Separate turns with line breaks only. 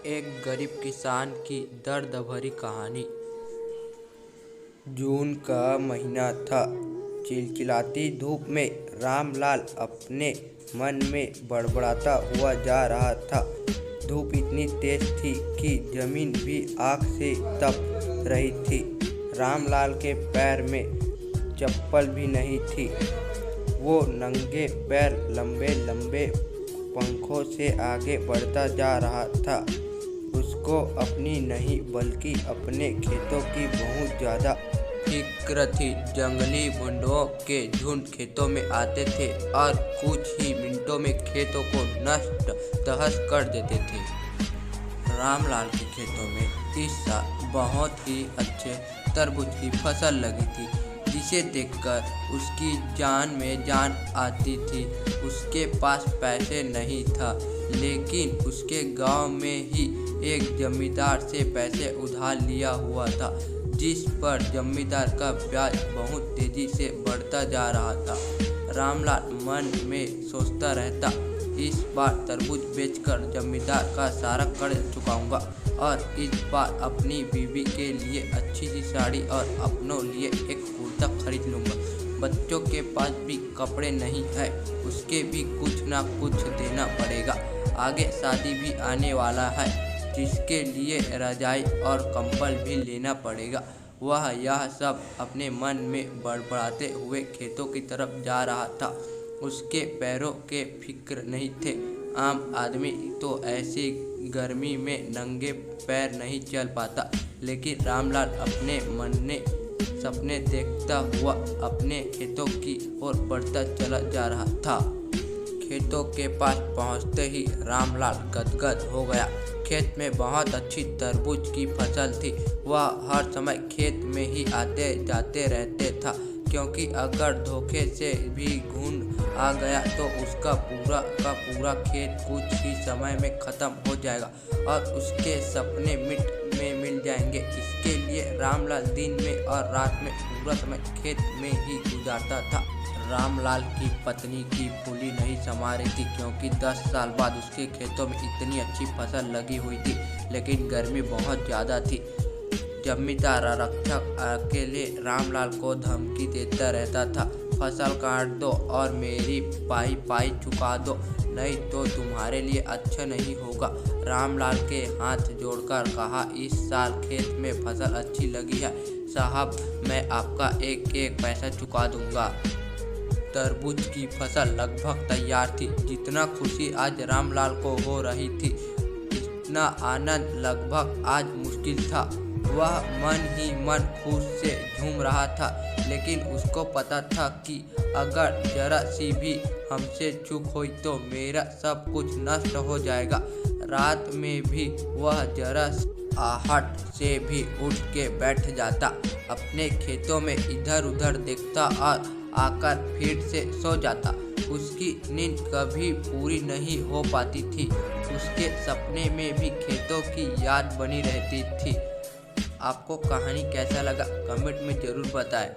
एक गरीब किसान की दर्द भरी कहानी। जून का महीना था। चिलचिलाती धूप में रामलाल अपने मन में बड़बड़ाता हुआ जा रहा था। धूप इतनी तेज थी कि जमीन भी आग से तप रही थी। रामलाल के पैर में चप्पल भी नहीं थी। वो नंगे पैर लंबे लंबे पंखों से आगे बढ़ता जा रहा था। उसको अपनी नहीं बल्कि अपने खेतों की बहुत ज़्यादा फिक्र थी। जंगली बुंडों के झुंड खेतों में आते थे और कुछ ही मिनटों में खेतों को नष्ट तहस कर देते थे। रामलाल के खेतों में इस साल बहुत ही अच्छे तरबूज की फसल लगी थी, जिसे देखकर उसकी जान में जान आती थी। उसके पास पैसे नहीं था, लेकिन उसके गांव में ही एक जमींदार से पैसे उधार लिया हुआ था, जिस पर जमींदार का ब्याज बहुत तेजी से बढ़ता जा रहा था। रामलाल मन में सोचता रहता, इस बार तरबूज बेचकर जमींदार का सारा कर्ज चुकाऊंगा और इस बार अपनी बीवी के लिए अच्छी सी साड़ी और अपनों लिए एक कुर्ता खरीद लूँगा। बच्चों के पास भी कपड़े नहीं है, उसके भी कुछ ना कुछ देना पड़ेगा। आगे शादी भी आने वाला है, जिसके लिए रजाई और कंबल भी लेना पड़ेगा। वह यह सब अपने मन में बड़बड़ाते हुए खेतों की तरफ जा रहा था। उसके पैरों के फिक्र नहीं थे। आम आदमी तो ऐसी गर्मी में नंगे पैर नहीं चल पाता, लेकिन रामलाल अपने मन में सपने देखता हुआ अपने खेतों की ओर बढ़ता चला जा रहा था। खेतों के पास पहुंचते ही रामलाल गदगद हो गया। खेत में बहुत अच्छी तरबूज की फसल थी। वह हर समय खेत में ही आते जाते रहते था, क्योंकि अगर धोखे से भी घुन आ गया तो उसका पूरा का पूरा खेत कुछ ही समय में ख़त्म हो जाएगा और उसके सपने मिल जाएंगे। इसके लिए रामलाल दिन में और रात में पूरा समय खेत में ही गुजारता था। रामलाल की पत्नी की फूली नहीं समा रही थी, क्योंकि 10 साल बाद उसके खेतों में इतनी अच्छी फसल लगी हुई थी, लेकिन गर्मी बहुत ज़्यादा थी। जमींदार रक्षक अकेले रामलाल को धमकी देता रहता था, फसल काट दो और मेरी पाई चुका दो, नहीं तो तुम्हारे लिए अच्छा नहीं होगा। रामलाल के हाथ जोड़कर कहा, इस साल खेत में फसल अच्छी लगी है साहब, मैं आपका एक एक पैसा चुका दूंगा। तरबूज की फसल लगभग तैयार थी। जितना खुशी आज रामलाल को हो रही थी, इतना आनंद लगभग आज मुश्किल था। वह मन ही मन खुश से झूम रहा था, लेकिन उसको पता था कि अगर जरा सी भी हमसे चूक हुई तो मेरा सब कुछ नष्ट हो जाएगा। रात में भी वह जरा आहट से भी उठ के बैठ जाता, अपने खेतों में इधर उधर देखता और आकर फिर से सो जाता। उसकी नींद कभी पूरी नहीं हो पाती थी। उसके सपने में भी खेतों की याद बनी रहती थी। आपको कहानी कैसा लगा कमेंट में ज़रूर बताएं।